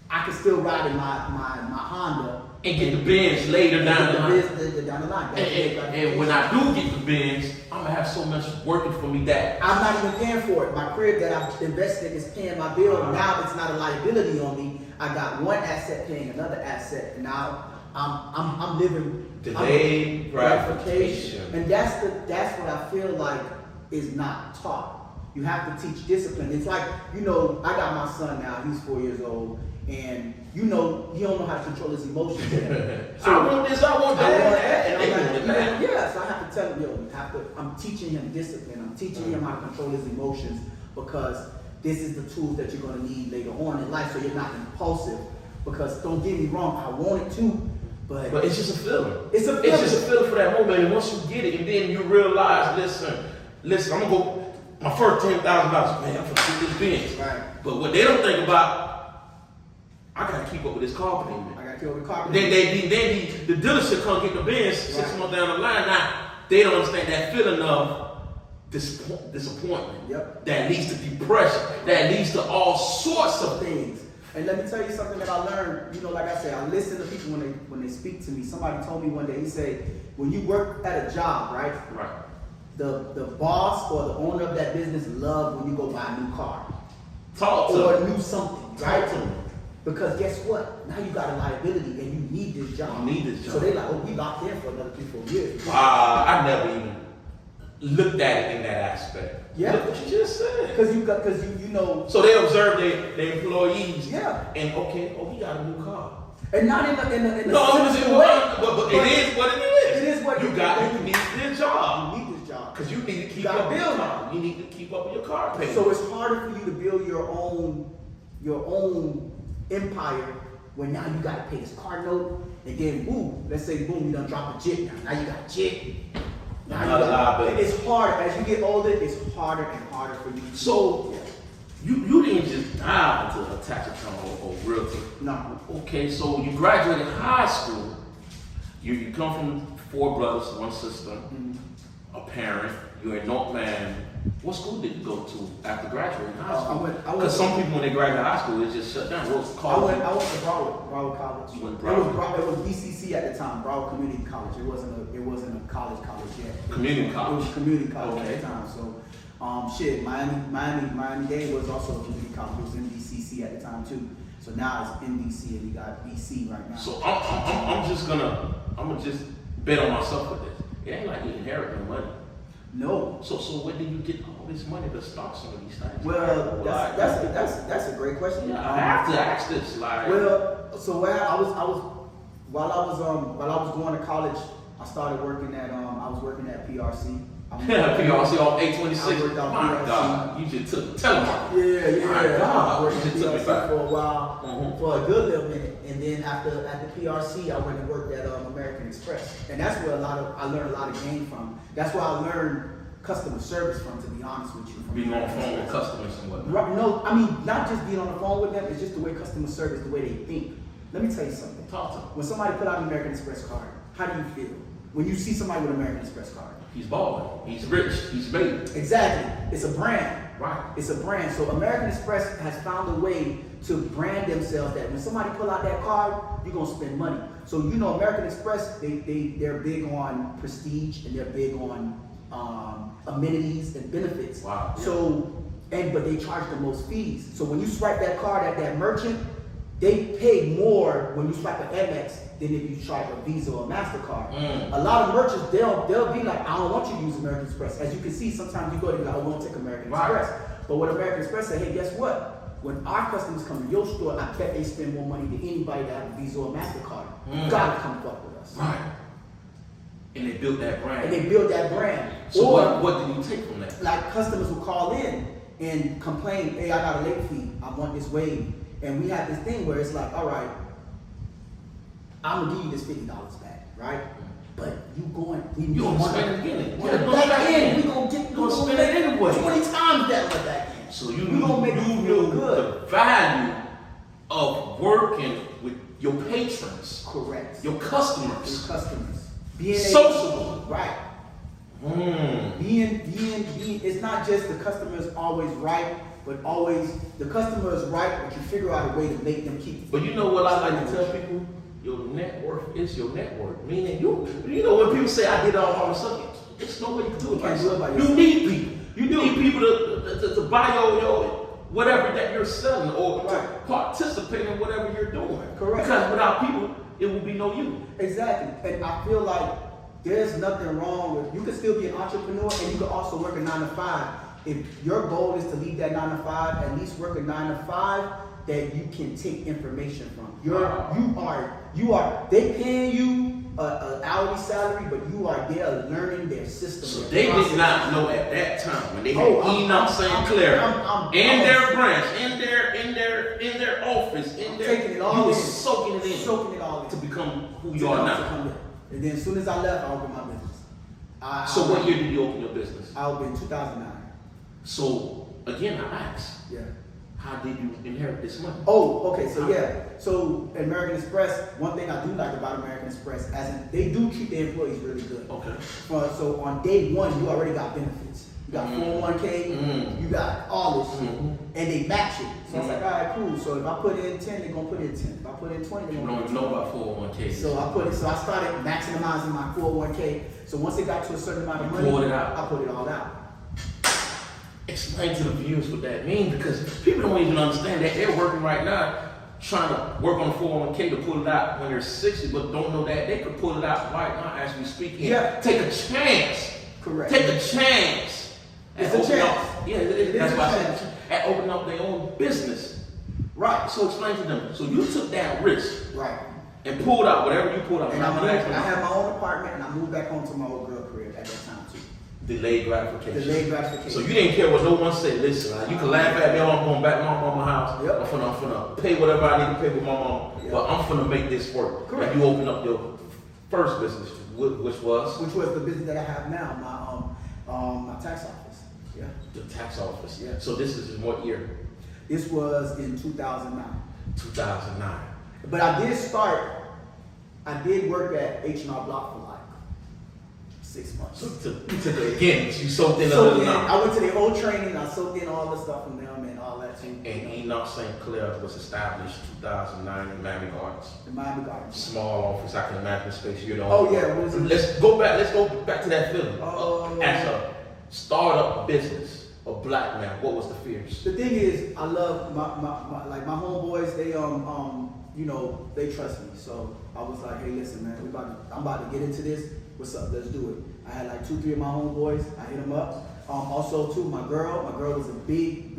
I can still ride in my Honda and get the Benz later down the line. Down the line. And when I do get the Benz, I'm gonna have so much working for me that I'm not even paying for it. My crib that I've invested is paying my bill. Now it's not a liability on me. I got one asset paying another asset, and now I'm living delayed gratification. And that's what I feel like is not taught. You have to teach discipline. It's like, I got my son now, he's 4 years old, and he don't know how to control his emotions yet. So I want this, I want that. And I'm like, so I have to tell him, I'm teaching him discipline. I'm teaching him how to control his emotions, because this is the tools that you're going to need later on in life, so you're not impulsive. Because don't get me wrong, I want it to, but it's just a feeling. It's a feeling. It's just a feeling for that moment, and once you get it, and then you realize, listen, I'm gonna go. My first $10,000, man, I'm gonna get this Benz. Right. But what they don't think about, I gotta keep up with this car payment. I gotta keep up with the car payment. Then the dealership come get the Benz 6 months down the line. Now they don't understand that feeling of disappointment. Yep. That leads to depression. That leads to all sorts of things. And let me tell you something that I learned. Like I said, I listen to people when they speak to me. Somebody told me one day, he said, when you work at a job, right? Right. The boss or the owner of that business love when you go buy a new car. Talk to or them. a new something, right? Talk to them. Because guess what? Now you got a liability and you need this job. You need this job. So they like, we locked in for another 3-4 years. I never even looked at it in that aspect. Yeah. Look what you just said. Because you know. So they observe their employees. Yeah. And we got a new car. And not in the No, I'm just saying, but it is what it is. It is what you need this job. You need this job. Because you need to keep up with your car. You need to keep up with your car payment. So it's harder for you to build your own empire when now you got to pay this car note, and then let's say boom, you done drop a jet now. Now you got a jet. It's harder as you get older. It's harder and harder for you. So you didn't just dive into a tax account or realty. No. Okay, so you graduated high school. You come from 4 brothers, 1 sister, a parent. You're in North Miami. What school did you go to after graduating high school? Because some people, when they graduate high school, it just shut down. What was college? I went to Broward College. You went to Broward? It was BCC at the time, Broward Community College. It wasn't a college yet. Community college. It was community college at the time. So, Miami-Dade was also a community college. It was NBCC at the time too. So now it's NBC and we got BC right now. So I'm gonna just bet on myself with this. It ain't like you inherit no money. No. So where did you get all this money to start some of these things? Well, that's a great question. Yeah, I have to ask this. So while I was going to college, I started working at I was working at PRC. PRC on 826. I worked on My PRC. God, you just took telemarketing. Yeah. My God, I worked you at just took me PRC back for a while, for a good little minute, and then after PRC, I went and worked at American Express, and that's where I learned a lot of game from. That's where I learned customer service from, to be honest with you. Being on the phone with customers and whatnot. Right, no, I mean not just being on the phone with them. It's just the way customer service, the way they think. Let me tell you something. Talk to them. When somebody put out an American Express card, how do you feel when you see somebody with an American Express card? He's balling. He's rich. He's made. Exactly. It's a brand. Right. It's a brand. So American Express has found a way to brand themselves that when somebody pull out that card, you're gonna spend money. So American Express, they're big on prestige and they're big on amenities and benefits. Wow. Yeah. So but they charge the most fees. So when you swipe that card at that merchant, they pay more when you swipe an Amex than if you swipe a Visa or a MasterCard. A lot of merchants, they'll be like, I don't want you to use American Express. As you can see, sometimes you go to like, I won't take American Express. But what American Express say, hey, guess what? when our customers come to your store, I bet they spend more money than anybody that have a Visa or MasterCard. Mm. You gotta come fuck with us. Right. And they built that brand. And they build that brand. So Or, what did you take from that? like customers will call in and complain, hey, I got a late fee, I want this waived. And we have this thing where it's like, all right, I'm gonna give you this $50 back, right? But you gonna spend it again. Yeah, back in, we gonna spend it anyway. 20 times that much back in. So you gonna make you you feel knew good. the value of working with your patrons, Correct. your customers, Your customers. Being sociable. Right. Mm. Being, it's not just the customer is always right, but always the customer is right, but you figure out a way to make them keep. But you know what I like to tell people? Your net worth is your net worth. Meaning you know when people say I did all the stuff, it's no way you can do it by can't do it by yourself. You yourself. need people. You need people to buy your whatever that you're selling or to Right. participate in whatever you're doing. Correct. Because without people, it will be no you. Exactly. And I feel like there's nothing wrong with, you can still be an entrepreneur and you can also work a 9 to 5. If your goal is to leave that 9 to 5, at least work a 9 to 5 that you can take information from. You are, they paying you an hourly salary, but you are there learning their system. So their they process. did not know at that time when they had Oh, Enoch St. Clair I'm in their branch, in their office, in their taking it all you in. was soaking it in Soaking it all in. to become who To you are come- to now. come in. And then as soon as I left, I opened my business. So what year did you open your business? I opened in 2009. So again, I asked, Yeah. how did you inherit this money? Oh, okay, so yeah. So American Express, one thing I do like about American Express, as in, they do treat their employees really good. Okay. So on day one, you already got benefits. You got 401k, you got all this shit, and they match it. So it's like, all right, cool. So if I put in 10, they're gonna put in 10. If I put in 20, they're You gonna don't put even in 20. know about 401k. So I started maximizing my 401k. So once it got to a certain amount of money, pulled it out. I put it all out. Explain to the viewers what that means, because people don't even understand that they're working right now trying to work on 401k to pull it out when they're 60, but don't know that they could pull it out right now as we speak. And Yeah. take a chance. Correct. Take a chance. It's at a opening chance. Up, yeah, It that's is why a I chance. said at opening up their own business. Right. So explain to them. So you took that risk Right. and pulled out whatever you pulled out. And I'm I gonna ask you, had my own apartment, and I moved back home to my old girl crib at that time too. delayed gratification. Delayed gratification. So you didn't care what no one said. Listen, you can laugh at me. I'm going back to my mama's house. Yep. I'm finna pay whatever I need to pay with my mom. Yep. But I'm finna make this work. Correct. And you open up your first business, which was Which was the business that I have now, my tax office. Yeah. the tax office. Yeah. So this is in what year? This was in 2009. 2009. But I did work at H&R Block for like 6 months. So you took it again. You soaked in a So little then now. I went to the whole training, I soaked in all the stuff from them and all that too. And Enoch St. Clair was established 2009 in Miami Gardens. The Miami Gardens. Small office, I can imagine the space you're the Oh, only yeah, one. what was it? Let's go back to that feeling. Oh. As a startup business, a black man, what was the fears? The thing is, I love my homeboys. They they trust me. So I was like, hey, listen, man, I'm about to get into this. What's up? Let's do it. I had like 2-3 of my homeboys. I hit them up. Also, too, my girl was a big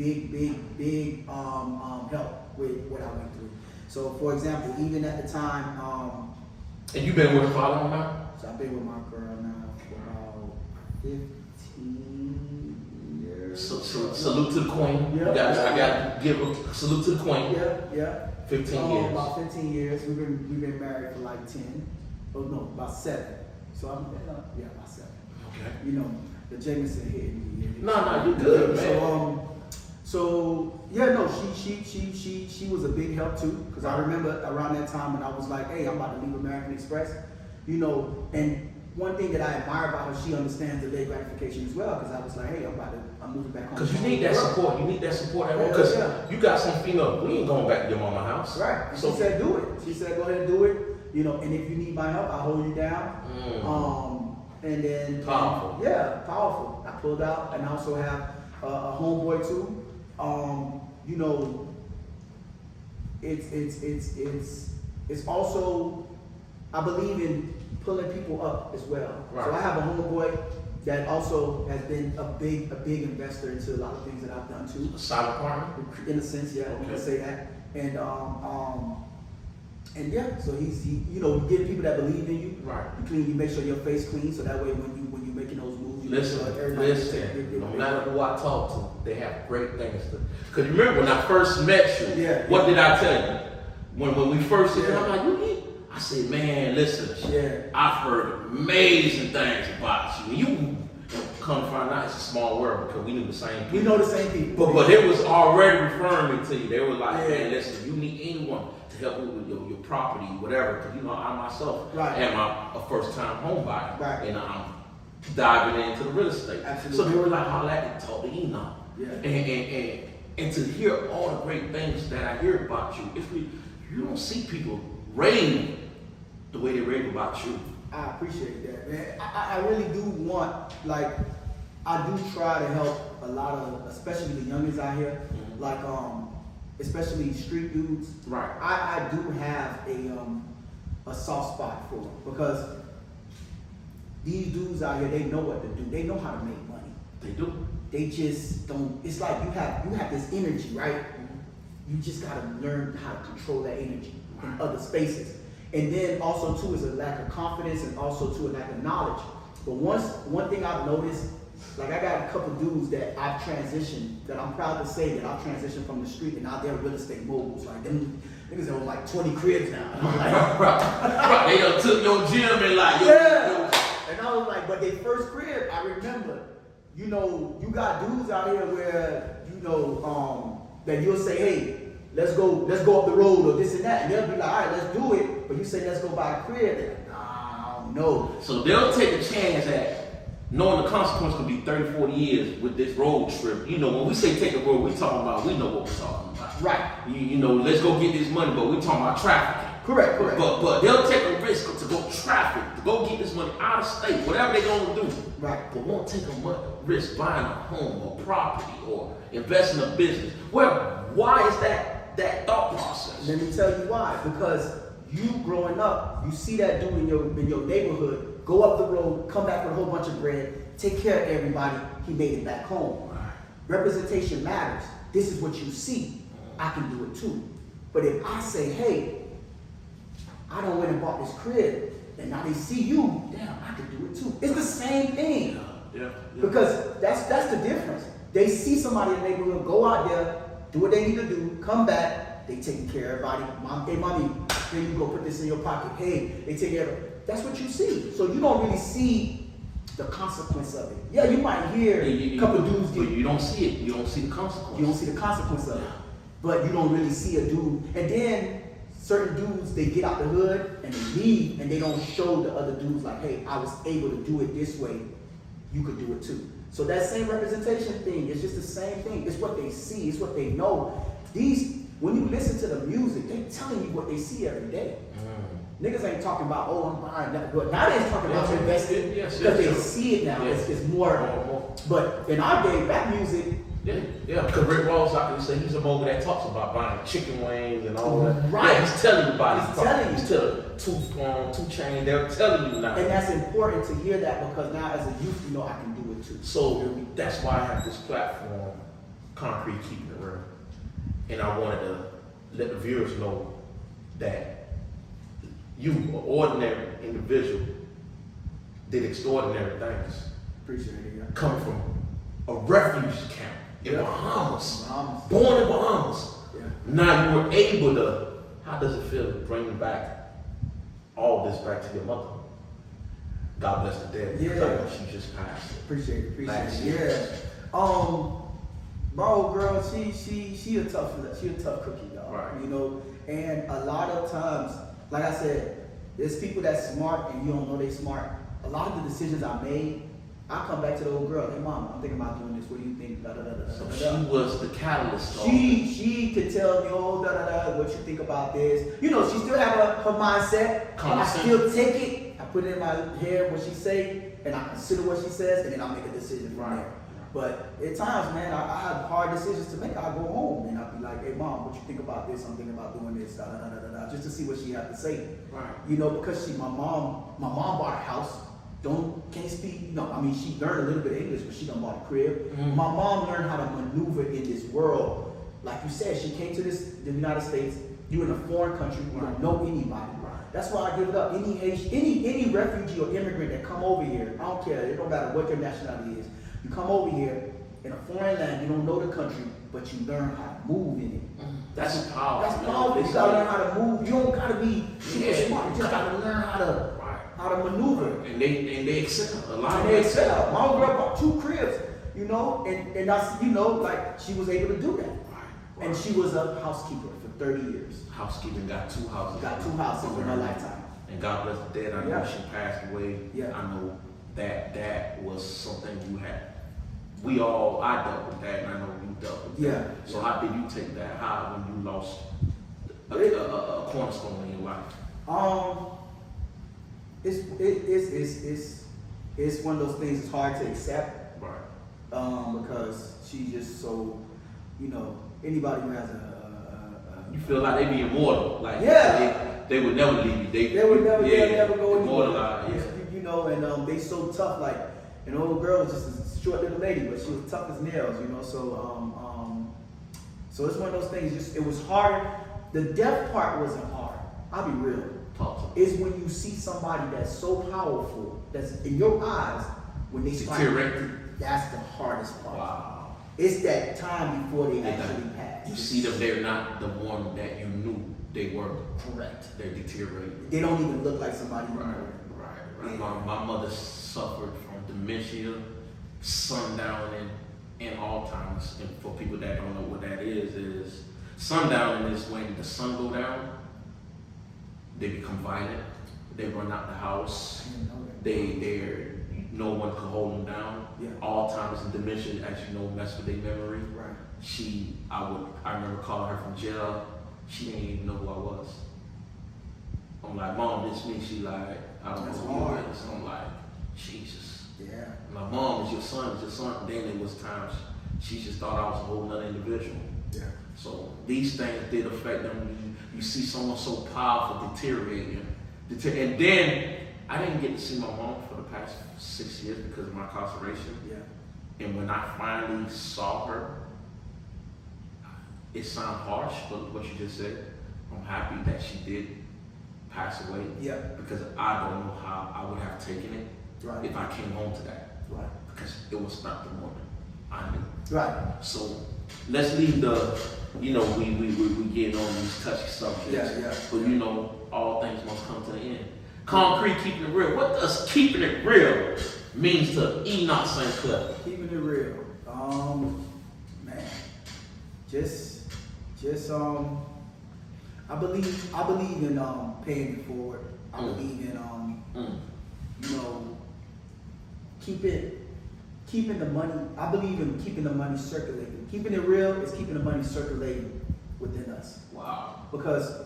help with what I went through. So, for example, even at the time, And you've been with her for how long now? so I've been with my girl now for about 15 years. So, salute to the queen. Yeah. I got to give a salute to the queen. Yeah. 15 years. About 15 years. We've been married for like 10. Oh no, about 7. So I'm about 7. Okay. You know, the Jameson hit me. No, you good, man. So she was a big help too, because I remember around that time when I was like, hey, I'm about to leave American Express, and one thing that I admire about her, she understands delayed gratification as well, because I was like, hey, I'm moving back home. Because you need that support. You need that support at home. Because you got some female, we ain't going back to your mama's house. Right. And So she said, do it. She said, go ahead and do it. And if you need my help, I'll hold you down. And then Powerful. Powerful. I pulled out, and I also have a homeboy too. It's also, I believe in pulling people up as well. Right. So I have a homeboy that also has been a big investor into a lot of things that I've done too. A silent partner? In a sense, yeah, we can say that. And yeah, so he you know, you get people that believe in you. Right. You make sure your face clean, so that way when you're making those moves, you Listen, make sure everybody no matter who I talk to, they have great things to. Because remember when I first met you, what did I tell you? When we first said, I'm like, you eat? I said, man, listen, I've heard amazing things about you. You come to find out it's a small world because we knew the same people. We know the same people. But it was already referring to you. They were like, man, listen, if you need anyone to help you with your property, whatever, because you know I myself am a first-time home buyer, and I'm diving into the real estate. Absolutely. So they were like, I like to talk to Enoch, and to hear all the great things that I hear about you. You don't see people rave the way they rave about you. I appreciate that, man. I really do want, like, I do try to help a lot of, especially the youngins out here, like, especially street dudes. Right. I do have a soft spot for them because these dudes out here, they know what to do. They know how to make money. They do. They just don't. It's like you have this energy, right? You just gotta learn how to control that energy in other spaces. And then also too is a lack of confidence and also too a lack of knowledge. But one thing I've noticed, like I got a couple dudes that I've transitioned, that I'm proud to say that I've transitioned from the street and now they're real estate moguls. Like them niggas own like 20 cribs now. And I'm like, right. They done took your gym and like, And I was like, but their first crib, I remember, you know, you got dudes out here where, you know, that you'll say, hey, let's go up the road or this and that. And they'll be like, all right, let's do it. But you say, let's go buy a crib. They're like, nah, I don't know. So they'll take a chance at knowing the consequence could be 30, 40 years with this road trip. You know, when we say take a road, we talking about, we know what we're talking about. Right. You know, let's go get this money, but we talking about trafficking. Correct. But they'll take a risk to go traffic, to go get this money out of state, whatever they're going to do. Right. But won't take a risk buying a home or property or investing in a business. Well, why is that thought process? Let me tell you why. Because you growing up, you see that dude in your neighborhood go up the road, come back with a whole bunch of bread, take care of everybody. He made it back home. Right. Representation matters. This is what you see. I can do it too. But if I say, hey, I done went and bought this crib, and now they see you, damn, I can do it too. It's the same thing. Yeah. Because that's the difference. They see somebody in the neighborhood go out there, do what they need to do, come back, they taking care of everybody. Mom, hey, mommy, here you go, put this in your pocket. Hey, they take care of it. That's what you see. So you don't really see the consequence of it. Yeah, you might hear a couple dudes get. But you don't see it. You don't see the consequence. You don't see the consequence of it. But you don't really see a dude. And then certain dudes, they get out the hood and they leave and they don't show the other dudes like, hey, I was able to do it this way. You could do it too. So that same representation thing, it's just the same thing. It's what they see. It's what they know. When you listen to the music, they're telling you what they see every day. Niggas ain't talking about, oh, I'm buying that. But now they're talking about investing because they see it now. It's more. But in our day, rap music. Yeah, because Rick Ross, I can say he's a mogul that talks about buying chicken wings and all that. Right. Yeah, he's telling you about it. He's telling you. He's telling 2 Chainz, they're telling you now. And that's important to hear that because now as a youth, you know I can do it too. So that's why I have this platform, Concrete Keeping It Real. And I wanted to let the viewers know that you, an ordinary individual, did extraordinary things. Appreciate it, yeah. Coming from a refuge camp in Bahamas. Born in Bahamas. Yeah. Now you were able to, how does it feel to bring all this back to your mother? God bless the dead. Yeah. She just passed. Appreciate it. Last Yeah. year. My old girl, she a tough cookie, y'all. Right. You know, and a lot of times, like I said, there's people that's smart and you don't know they smart. A lot of the decisions I made, I come back to the old girl. Hey, mom, I'm thinking about doing this. What do you think? Da, da, da, da, da, So da, she da. was the catalyst. She could tell me, oh, da da da, what you think about this. You know, she still have her mindset. But I still take it. I put it in my head what she say, and I consider what she says, and then I make a decision from there. But at times, man, I have hard decisions to make. I go home and I'll be like, hey, mom, what you think about this? I'm thinking about doing this, da da da da da, just to see what she has to say. Right. You know, because my mom bought a house. can't speak, I mean, she learned a little bit of English, but she done bought a crib. Mhm. My mom learned how to maneuver in this world. Like you said, she came to the United States. You in a foreign country, you don't know anybody. That's why I give it up. Any refugee or immigrant that come over here, I don't care. It don't matter what your nationality is. You come over here in a foreign land, you don't know the country, but you learn how to move in it. That's powerful. That's powerful. You gotta learn how to move. You don't gotta be super smart. You just gotta learn how to maneuver. And they excel a lot. And they excel. My old girl bought 2 cribs, and that's, like she was able to do that. Right. And she was a housekeeper for 30 years. Housekeeping, got 2 houses. Got 2 houses in her lifetime. And God bless the dead. I know Yeah. she passed away. Yeah. I know that was something you had. I dealt with that, and I know you dealt with that. Yeah. So how did you take that? How when you lost a cornerstone in your life? It's one of those things. It's hard to accept. Right. Because she's just so, anybody who has You feel like they be immortal. Like they would never leave you. They would never, they'll never go immortalized. anywhere. And they so tough. Like an old girl was just a short little lady, but she was tough as nails. So it's one of those things. It was hard. The death part wasn't hard. I'll be real. Talk to Is when you see somebody that's so powerful, that's in your eyes, when they start, that's the hardest part. Wow. It's that time before they actually pass. You see them, they're not the one that you knew they were. Correct. They're deteriorating. They don't even look like somebody you know. Right. Yeah. My mother suffered from dementia, sundown, and Alzheimer's. And for people that don't know what that is sundowning is when the sun go down, they become violent, they run out the house, no one can hold them down. Yeah. Alzheimer's and dementia, as you know, mess with their memory. Right. I remember calling her from jail. She didn't even know who I was. I'm like, Mom, it's me. She like, I don't know who you is. I'm like, Jesus. Yeah. My mom is your son. Then it was times she just thought I was a whole nother individual. Yeah. So these things did affect them. You see someone so powerful deteriorating. And then I didn't get to see my mom for the past 6 years because of my incarceration. Yeah. And when I finally saw her, it sounds harsh, but what you just said, I'm happy that she did pass away. Yeah. Because I don't know how I would have taken it if I came home to that. Right. Because it was not the woman I knew. Right. So let's leave we getting on these touchy subjects. Yeah. But all things must come to the end. Concrete, keeping it real. What does keeping it real means to Enoch St. Clair? Keeping it real. Man. Just I believe in paying it forward. I believe in keeping the money. I believe in keeping the money circulating. Keeping it real is keeping the money circulating within us. Wow. Because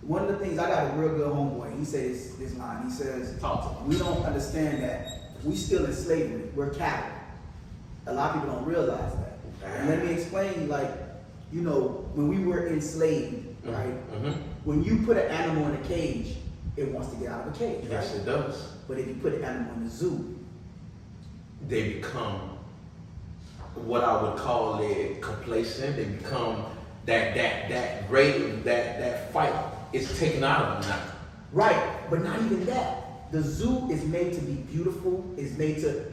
one of the things, I got a real good homeboy. He says this line. He says, we don't understand that we still in slavery. We're cattle. A lot of people don't realize that. And let me explain, when we were enslaved, right? Mm-hmm. When you put an animal in a cage, it wants to get out of a cage, right? Yes, it does. But if you put an animal in a zoo, they become what I would call it complacent. They become that rate, that fight is taken out of them now. Right, but not even that. The zoo is made to be beautiful. It's made to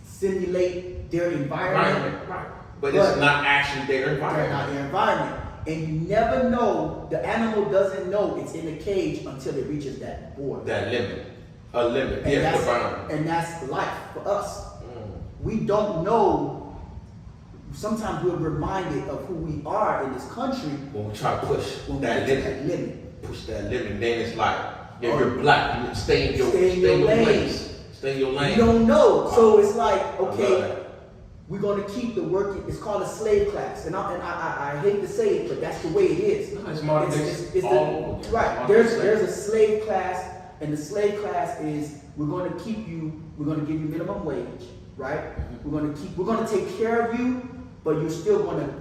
simulate their environment. Right. But it's not actually their environment. They're not their environment. And you never know, the animal doesn't know it's in the cage until it reaches that border. That limit. A limit. And Yes, the boundary. And that's life for us. We don't know. Sometimes we're reminded of who we are in this country. When we try to push that limit. Push that limit. Then it's like, you're black. You stay in your lane. Stay in your lane. You don't know. So it's like, okay, we're going to keep the working. It's called a slave class. And I hate to say it, but that's the way it is. No, it's modern day. Right. There's a slave class. And the slave class is, we're going to give you minimum wage, right? We're going to take care of you, but you're still going to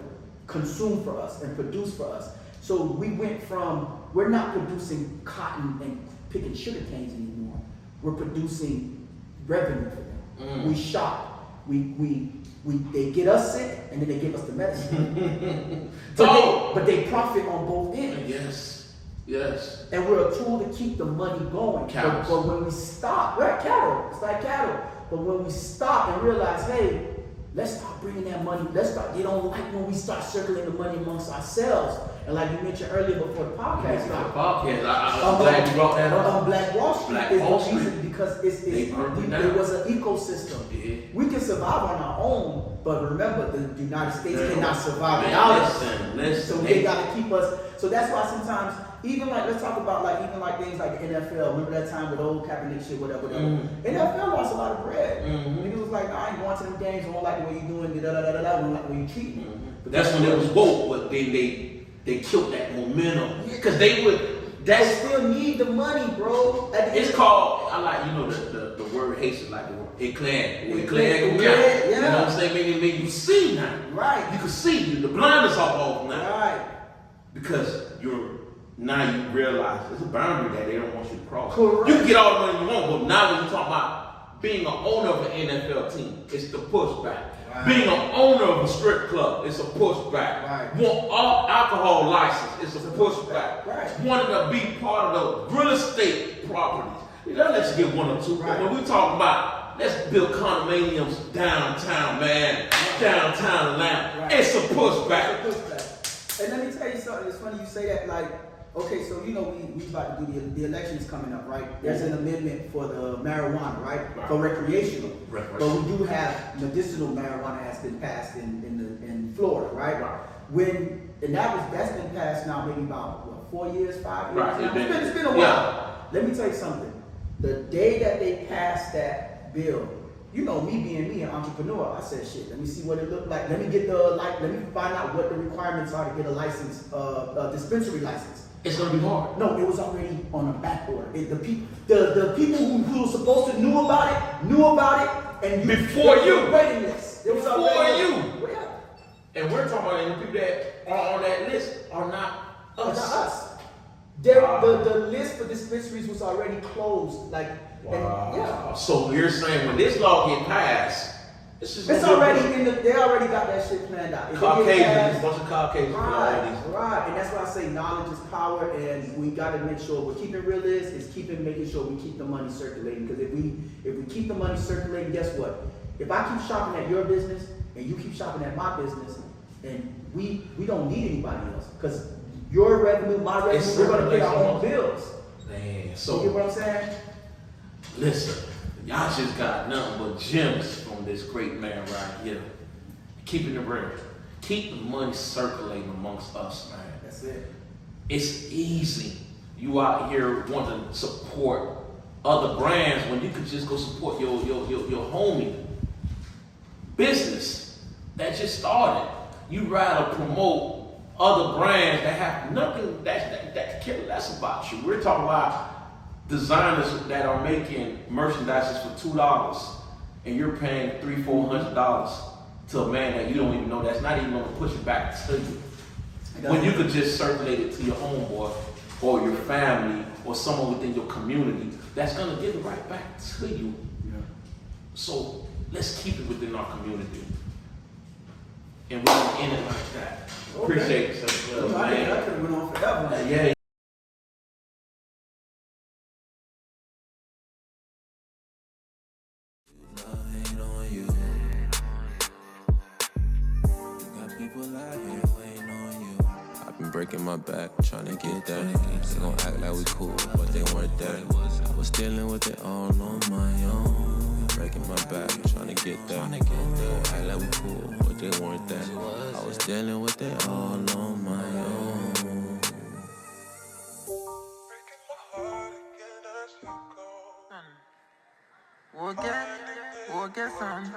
consume for us and produce for us. So we went from, we're not producing cotton and picking sugar canes anymore. we're producing revenue for them. We shop. They get us sick and then they give us the medicine. But they profit on both ends. Yes. And we're a tool to keep the money going. But when we stop, we're cattle. It's like cattle. But when we stop and realize, hey, let's start bringing that money. They don't like when we start circulating the money amongst ourselves. And like you mentioned earlier before the podcast, I'm glad you brought that up. Black Wall Street is the reason because it was an ecosystem. Yeah. We can survive on our own, but remember, the United States cannot survive without us. So they got to keep us. So that's why sometimes, even like, let's talk about like things like the NFL. Remember that time with old Kaepernick shit, whatever. NFL lost a lot of bread. Niggas was like, I ain't going to them games. I don't like the way you doing. I don't like the way you treat me. But that's when it was woke, but they killed that momentum because they still need the money, bro. It's called, I like, the word Haitian, like the word eclair. Yeah. You know what I'm saying? Maybe you see now. Right. You can see, the blinders are off now. Right. Because now you realize there's a boundary that they don't want you to cross. Correct. You can get all the money you want, but now when you talk about being an owner of an NFL team, it's the pushback. Right. Being an owner of a strip club, it's a pushback. Right. Want all alcohol license, it's a pushback. Right. Wanting to be part of the real estate properties. Let's get one or two. Right. But when we talk about, let's build condominiums downtown, man. Right. Downtown Atlanta. Right. It's a pushback. And let me tell you something, it's funny you say that, like, okay, so we about to do the elections coming up, right? There's an amendment for the marijuana, right? For recreational. But we do have medicinal marijuana has been passed in Florida, right? That's been passed now maybe about 4 years, 5 years. Right. It's been a while. Yeah. Let me tell you something. The day that they passed that bill, me being me, an entrepreneur, I said, shit, let me see what it looked like. Let me find out what the requirements are to get a license, a dispensary license. It's gonna be hard. No, it was already on a back order. The people who were supposed to knew about it, and before you. Waiting list. It was before you. Yeah. And we're talking about the people that are on that list are not us. The list for dispensaries was already closed. So you're saying when this law get passed, it's already they already got that shit planned out. Caucasians, a bunch of Caucasians. Right. And that's why I say knowledge is power, and we got to make sure we're keeping realists. Is making sure we keep the money circulating. Because if we keep the money circulating, guess what? If I keep shopping at your business and you keep shopping at my business, and we don't need anybody else, because your revenue, my revenue, we're gonna pay our own bills. Man, so you get what I'm saying? Listen. Y'all just got nothing but gems from this great man right here. Keeping it real. Keep the money circulating amongst us, man. That's it. It's easy. You out here wanting to support other brands when you could just go support your homie business that just started. You rather promote other brands that have nothing that care less about you. We're talking about designers that are making merchandise for $2 and you're paying $300-400 to a man that you don't even know, that's not even going to push it back to you. When you could just circulate it to your homeboy or your family or someone within your community, that's going to give it right back to you. Yeah. So let's keep it within our community. And we're going to end it like that. Okay. Appreciate it, sir. Well, man. That could have went on forever. Yeah. Breaking my back, trying to get that. They gon' act like we cool, but they weren't that. I was dealing with it all on my own. Breaking my back, trying to get that. They gon' act like we cool, but they weren't that. I was dealing with it all on my own. We'll get some.